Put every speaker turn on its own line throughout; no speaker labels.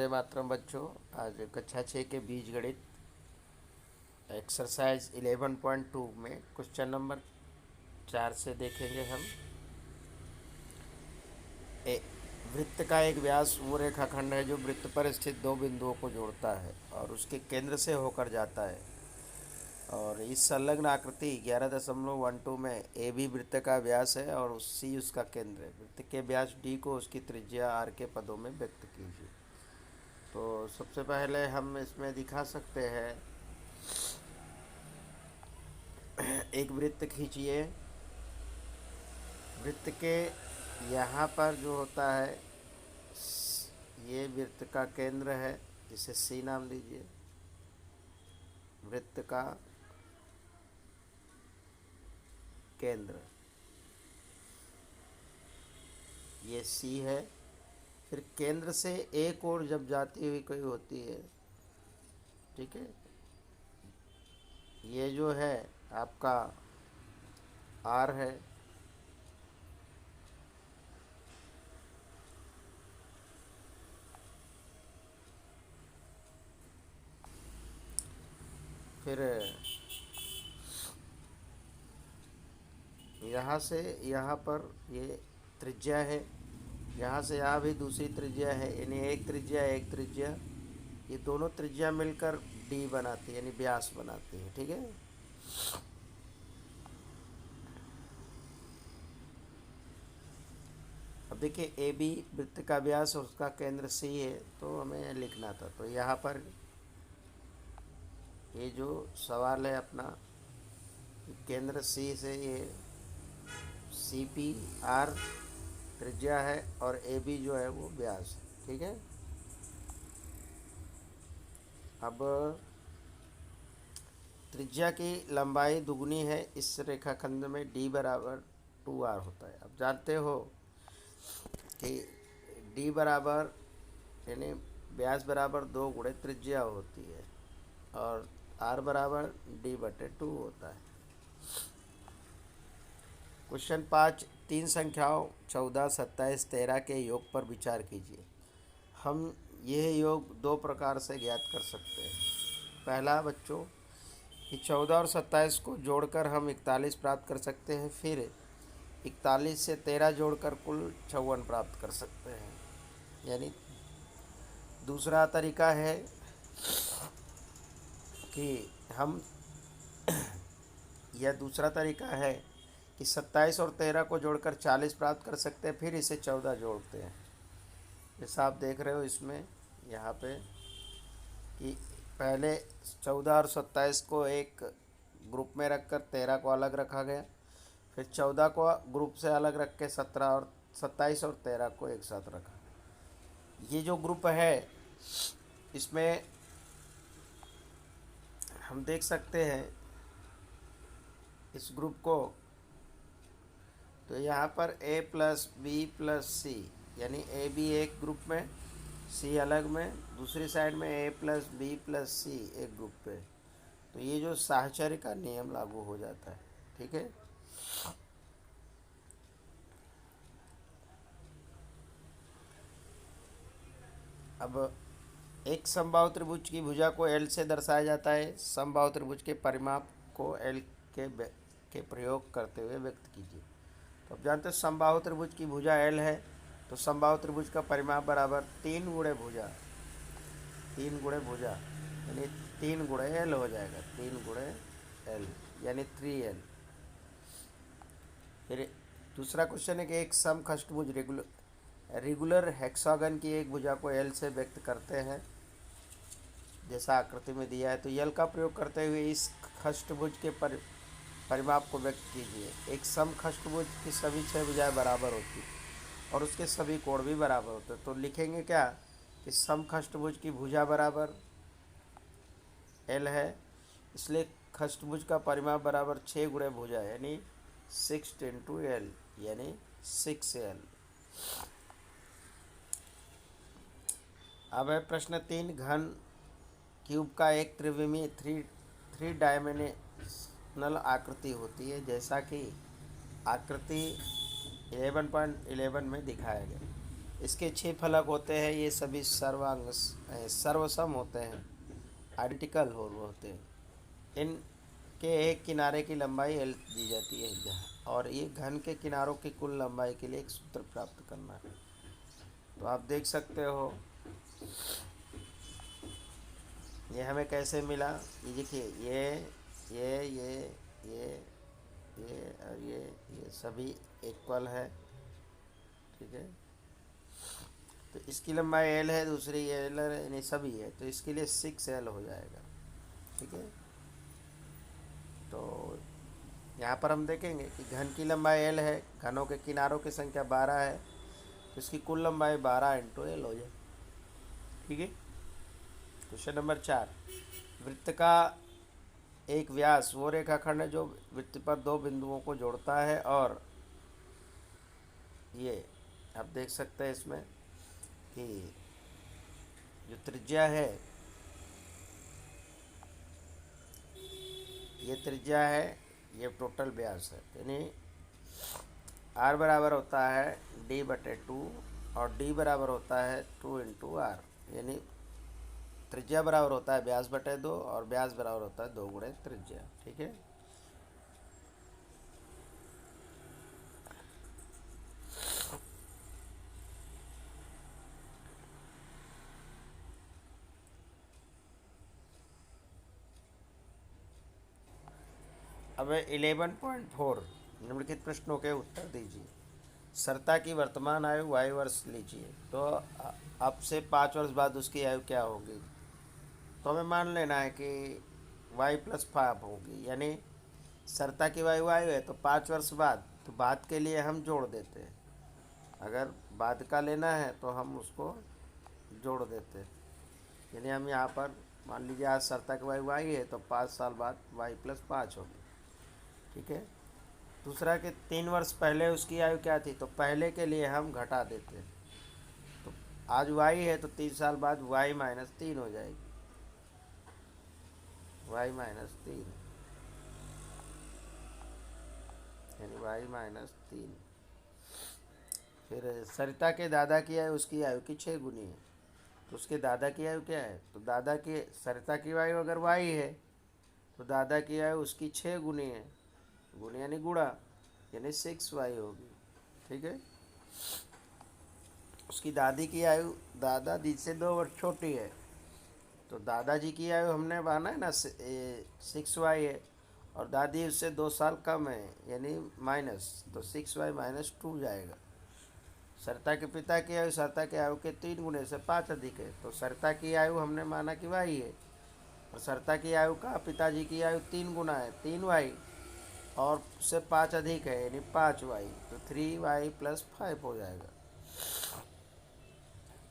वंदे मातरम बच्चों। आज कक्षा 6 के बीजगणित एक्सरसाइज 11.2 में क्वेश्चन नंबर 4 से देखेंगे हम। वृत्त का एक व्यास वो रेखाखंड है जो वृत्त पर स्थित दो बिंदुओं को जोड़ता है और उसके केंद्र से होकर जाता है। और इस संलग्न आकृति 11.12 में ए भी वृत्त का व्यास है और सी उसका केंद्र है। वृत्त के व्यास डी को उसकी त्रिज्या आर के पदों में व्यक्त कीजिए। तो सबसे पहले हम इसमें दिखा सकते हैं, एक वृत्त खींचिए। वृत्त के यहाँ पर जो होता है ये वृत्त का केंद्र है, इसे सी नाम दीजिए। वृत्त का केंद्र ये सी है। फिर केंद्र से एक ओर जब जाती हुई कोई होती है, ठीक है, ये जो है आपका आर है। फिर यहाँ से यहाँ पर ये त्रिज्या है, यहाँ से यहाँ भी दूसरी त्रिज्या है, यानी एक त्रिज्या, ये दोनों त्रिज्या मिलकर डी बनाती है, यानी व्यास बनाती है। ठीक है, अब देखिए ए बी वृत्त का व्यास और उसका केंद्र सी है, तो हमें लिखना था। तो यहाँ पर ये जो सवाल है अपना, केंद्र सी से ये सी पी आर त्रिज्या है और ए बी जो है वो व्यास है। ठीक है, अब त्रिज्या की लंबाई दुगनी है इस रेखाखंड में, डी बराबर 2r होता है। अब जानते हो कि डी बराबर यानी व्यास बराबर 2 गुणे त्रिज्या होती है और r बराबर d/2 होता है। क्वेश्चन 5, 3 संख्याओं 14, 27, 13 के योग पर विचार कीजिए। हम यह योग दो प्रकार से ज्ञात कर सकते हैं। पहला बच्चों कि 14 और 27 को जोड़कर हम 41 प्राप्त कर सकते हैं। फिर 41 से 13 जोड़कर कुल 54 प्राप्त कर सकते हैं। यानी दूसरा तरीका है कि हम यह दूसरा तरीका है कि 27 और 13 को जोड़कर 40 प्राप्त कर सकते हैं, फिर इसे 14 जोड़ते हैं। जैसा आप देख रहे हो इसमें यहाँ पे कि पहले 14 और 27 को एक ग्रुप में रखकर 13 को अलग रखा गया, फिर 14 को ग्रुप से अलग रख के 27 और 13 को एक साथ रखा। ये जो ग्रुप है इसमें हम देख सकते हैं इस ग्रुप को, तो यहाँ पर a प्लस बी प्लस सी, यानी ए बी एक ग्रुप में, सी अलग में, दूसरी साइड में a प्लस बी प्लस सी एक ग्रुप पे। तो ये जो साहचर्य का नियम लागू हो जाता है। ठीक है, अब एक समबाहु त्रिभुज की भुजा को L से दर्शाया जाता है। समबाहु त्रिभुज के परिमाप को L के प्रयोग करते हुए व्यक्त कीजिए। तो अब जानते हैं समबाहु त्रिभुज की भुजा L है, तो समबाहु त्रिभुज का परिमाप बराबर 3 गुणे भुजा, 3 गुणे भुजा यानी 3 गुणे L हो जाएगा, 3 गुणे L यानी 3L। फिर दूसरा क्वेश्चन है कि एक समखष्टभुज रेगुलर हेक्सागन की एक भुजा को L से व्यक्त करते हैं जैसा आकृति में दिया है। तो L का प्रयोग करते हुए इस खष्टभुज के परिमाप को व्यक्त कीजिए। एक समखष्टभुज की सभी 6 भुजाएं बराबर होती और उसके सभी कोण भी बराबर होते। तो लिखेंगे क्या कि समखष्टभुज की भुजा बराबर L है, इसलिए खष्टभुज का परिमाप बराबर 6 गुणे भुजा यानी 6 × L यानी 6L। अब है प्रश्न 3, घन क्यूब का एक त्रिविमीय थ्री डायमेंशनल आकृति होती है जैसा कि आकृति 11.11 में दिखाया गया। इसके 6 फलक होते हैं, ये सभी सर्वसम होते हैं, आइडेंटिकल होते हैं। इनके एक किनारे की लंबाई एल दी जाती है, और ये घन के किनारों की कुल लंबाई के लिए एक सूत्र प्राप्त करना है। तो आप देख सकते हो ये हमें कैसे मिला। ये देखिए, ये और ये सभी इक्वल है, ठीक है। तो इसकी लंबाई एल है, दूसरी एल है, यानी सभी है, तो इसके लिए 6L हो जाएगा, ठीक है। तो यहाँ पर हम देखेंगे कि घन की लंबाई एल है, घनों के किनारों की संख्या 12 है, तो इसकी कुल लंबाई 12 × L हो जाए, ठीक है। क्वेश्चन नंबर 4, वृत्त का एक व्यास वो रेखाखंड है जो वृत्त पर दो बिंदुओं को जोड़ता है, और ये आप देख सकते हैं इसमें कि जो त्रिज्या है, ये त्रिज्या है, ये टोटल व्यास है, यानी r बराबर होता है d/2 और d बराबर होता है 2 × r, यानी त्रिज्या बराबर होता है व्यास बटे 2 और व्यास बराबर होता है 2 × त्रिज्या, ठीक है। अब 11.4 निम्नलिखित प्रश्नों के उत्तर दीजिए। सरता की वर्तमान आयु y वर्ष लीजिए, तो अब से 5 वर्ष बाद उसकी आयु क्या होगी। तो हमें मान लेना है कि y+5 होगी, यानी सरता की आयु है तो 5 वर्ष बाद, तो बाद के लिए हम जोड़ देते हैं। अगर बाद का लेना है तो हम उसको जोड़ देते हैं, यानी हम यहाँ पर मान लीजिए आज सरता की आयु है तो 5 साल बाद y+5 होगी, ठीक है। दूसरा कि 3 वर्ष पहले उसकी आयु क्या थी, तो पहले के लिए हम घटा देते हैं। तो आज y है तो 3 साल बाद y-3 हो जाएगी, y-3, यानी y-3। फिर सरिता के दादा की आयु उसकी आयु की 6 गुनी है, तो उसके दादा की आयु क्या है, तो दादा की सरिता की आयु अगर y है तो दादा की आयु उसकी 6 गुनी है, गुनी यानी गुणा, यानी 6y होगी, ठीक है। उसकी दादी की आयु दादाजी से 2 वर्ष छोटी है, तो दादाजी की आयु हमने माना है ना 6y है, और दादी उससे 2 साल कम है, यानी माइनस, तो 6y-2 जाएगा। सरिता के पिता की आयु सरिता की आयु के 3 गुने से 5 अधिक है, तो सरिता की आयु हमने माना कि y है, और सरिता की आयु का पिताजी की आयु 3 गुना है, 3y, और उससे 5 अधिक है, यानी 5y, तो 3y+5 हो जाएगा।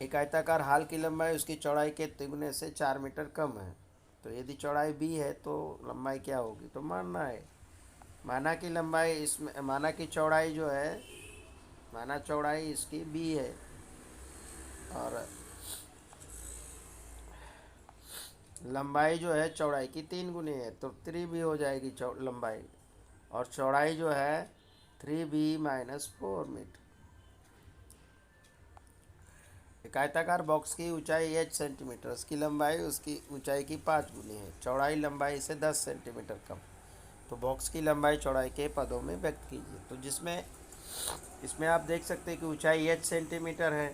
एक आयताकार हाल की लंबाई उसकी चौड़ाई के तिगुने से 4 मीटर कम है, तो यदि चौड़ाई b है तो लंबाई क्या होगी, तो मानना है माना की लंबाई इसमें, माना की चौड़ाई जो है, माना चौड़ाई इसकी b है, और लंबाई जो है चौड़ाई की 3 गुनी है, तो 3b हो जाएगी लंबाई, और चौड़ाई जो है 3b-4 मीटर। एक आयताकार बॉक्स की ऊंचाई h सेंटीमीटर, उसकी लंबाई उसकी ऊंचाई की 5 गुनी है, चौड़ाई लंबाई से 10 सेंटीमीटर कम, तो बॉक्स की लंबाई चौड़ाई के पदों में व्यक्त कीजिए। तो इसमें आप देख सकते हैं कि ऊंचाई h सेंटीमीटर है,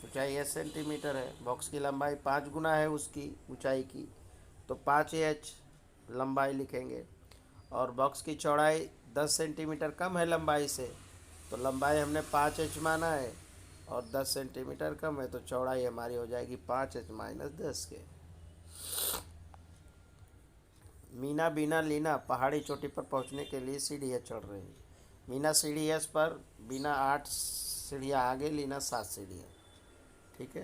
ऊंचाई h सेंटीमीटर है, बॉक्स की लंबाई 5 गुना है उसकी ऊंचाई की, तो 5h लंबाई लिखेंगे, और बॉक्स की चौड़ाई 10 सेंटीमीटर कम है लंबाई से, तो लंबाई हमने 5h माना है, और 10 सेंटीमीटर कम है, तो चौड़ाई हमारी हो जाएगी 5h-10 के। मीना बीना लीना पहाड़ी चोटी पर पहुंचने के लिए सीढ़ियाँ चढ़ रही है। मीना सीढ़ी एस पर, बीना 8 सीढ़ियाँ आगे, लीना 7 सीढ़ियाँ, ठीक है।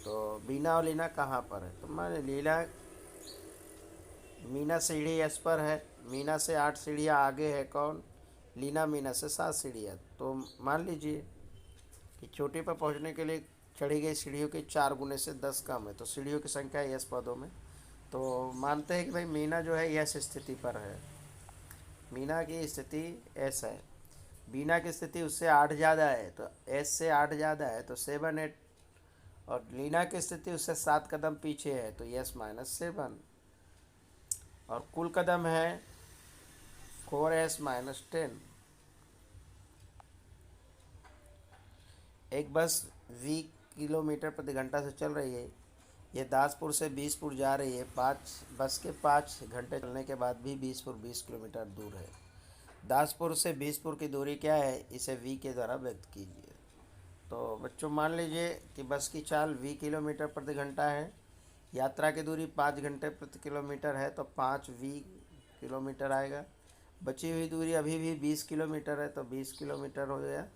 तो बीना और लीना कहाँ पर है, तो मान लीना मीना सीढ़ी एस पर है, मीना से 8 सीढ़ियाँ आगे है कौन, लीना, मीना से 7 सीढ़ियाँ। तो मान लीजिए कि चोटी पर पहुंचने के लिए चढ़ी गई सीढ़ियों की 4 गुने से 10 कम है, तो सीढ़ियों की संख्या यस पदों में, तो मानते हैं कि भाई मीना जो है यस स्थिति पर है, मीना की स्थिति एस है, बीना की स्थिति उससे 8 ज़्यादा है तो एस से 8 ज़्यादा है तो 7 8, और लीना की स्थिति उससे 7 कदम पीछे है तो यस -7, और कुल कदम है 4s -10। एक बस 20 किलोमीटर प्रति घंटा से चल रही है। ये दासपुर से बीसपुर जा रही है। बस के 5 घंटे चलने के बाद भी बीसपुर 20 किलोमीटर दूर है। दासपुर से बीसपुर की दूरी क्या है, इसे v के द्वारा व्यक्त कीजिए। तो बच्चों मान लीजिए कि बस की चाल 20 किलोमीटर प्रति घंटा है, यात्रा की दूरी 5 घंटे प्रति किलोमीटर है तो 5v किलोमीटर आएगा। बची हुई दूरी अभी भी 20 किलोमीटर है तो 20 किलोमीटर हो गया,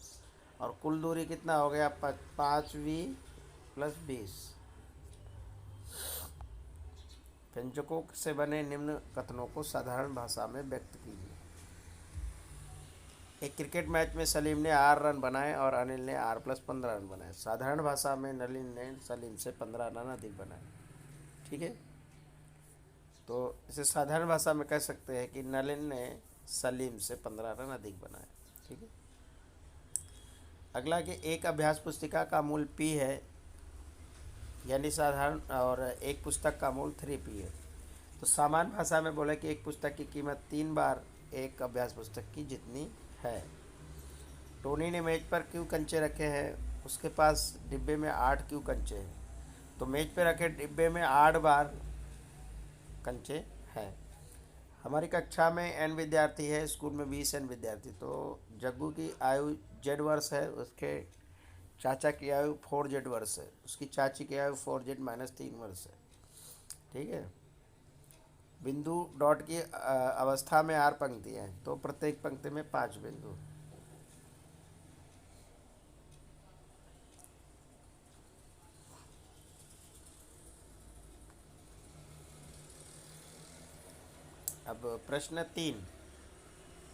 और कुल दूरी कितना हो गया 5v+20। व्यंजकों से बने निम्न कथनों को साधारण भाषा में व्यक्त कीजिए। एक क्रिकेट मैच में सलीम ने 8 रन बनाए और अनिल ने r+15 रन बनाए। साधारण भाषा में नलिन ने सलीम से 15 रन अधिक बनाए। ठीक है, तो इसे साधारण भाषा में कह सकते हैं कि नलिन ने सलीम से 15 रन अधिक बनाए। ठीक है, अगला कि एक अभ्यास पुस्तिका का मूल्य p है, यानी साधारण, और एक पुस्तक का मूल्य 3p है। तो सामान्य भाषा में बोले कि एक पुस्तक की कीमत 3 बार एक अभ्यास पुस्तक की जितनी है। टोनी ने मेज पर क्यों कंचे रखे हैं, उसके पास डिब्बे में 8 क्यों कंचे हैं। तो मेज पर रखे डिब्बे में 8 बार कंचे हैं। हमारी कक्षा में n विद्यार्थी है, स्कूल में 20n विद्यार्थी। तो जग्गू की आयु z वर्ष है, उसके चाचा की आयु 4z वर्ष है, उसकी चाची की आयु 4z -3 वर्ष है। ठीक है, बिंदु डॉट की अवस्था में 8 पंक्तियाँ हैं तो प्रत्येक पंक्ति में 5 बिंदु। अब प्रश्न 3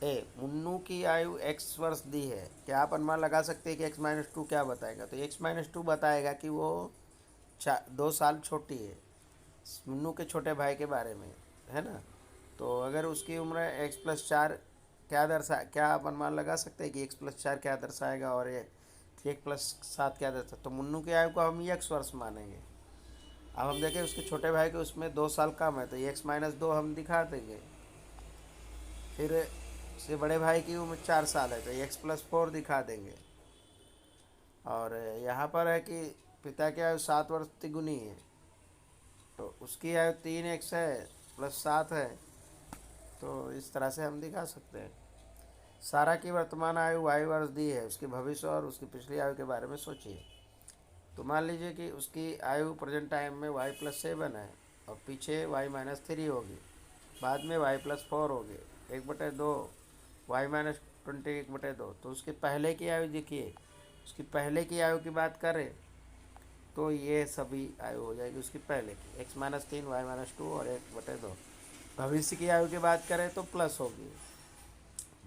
ए, मुन्नू की आयु x वर्ष दी है, क्या आप अनुमान लगा सकते हैं कि x-2 क्या बताएगा। तो x-2 बताएगा कि वो 2 साल छोटी है, मुन्नू के छोटे भाई के बारे में, है ना। तो अगर उसकी उम्र x+4 क्या आप अनुमान लगा सकते हैं कि x+4 क्या दर्शाएगा, और ये 1+7 क्या दर्शा। तो मुन्नू की आयु को हम x वर्ष मानेंगे। अब हम देखें उसके छोटे भाई के उसमें 2 साल कम है तो x-2 हम दिखा देंगे। फिर उसके बड़े भाई की उम्र 4 साल है तो x+4 दिखा देंगे। और यहाँ पर है कि पिता की आयु 7 वर्ष तिगुनी है तो उसकी आयु 3x है +7 है, तो इस तरह से हम दिखा सकते हैं। सारा की वर्तमान आयु y वर्ष दी है, उसके भविष्य और उसकी पिछली आयु के बारे में सोचिए। तो मान लीजिए कि उसकी आयु प्रेजेंट टाइम में y+7 है और पीछे y-3 होगी, बाद में y+4 होगी, 1/2 y-20 1/2। तो उसके पहले की आयु देखिए, उसकी पहले की आयु की बात करें तो ये सभी आयु हो जाएगी उसकी पहले की, x-3 y-2 और 1/2। भविष्य की आयु की बात करें तो प्लस होगी,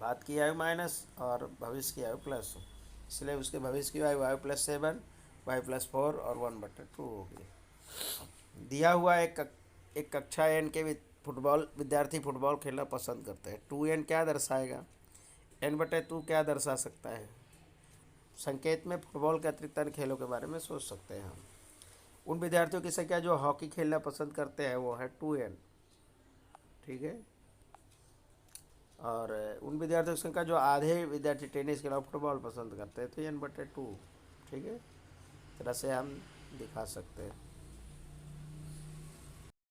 बाद की आयु माइनस और भविष्य की आयु प्लस हो, इसलिए उसके भविष्य की आयु y+7 y+4 और 1/2 होगी। दिया हुआ एक कक्षा n के विद्यार्थी फुटबॉल खेलना पसंद करते हैं। 2n क्या दर्शाएगा, n/2 क्या दर्शा सकता है। संकेत में फुटबॉल के अतिरिक्त अन्य खेलों के बारे में सोच सकते हैं हम। उन विद्यार्थियों की संख्या जो हॉकी खेलना पसंद करते हैं वो है 2n। ठीक है, और उन विद्यार्थियों की संख्या जो आधे विद्यार्थी टेनिस के अलावा फुटबॉल पसंद करते हैं तो n/2। ठीक है, इस तरह से हम दिखा सकते हैं।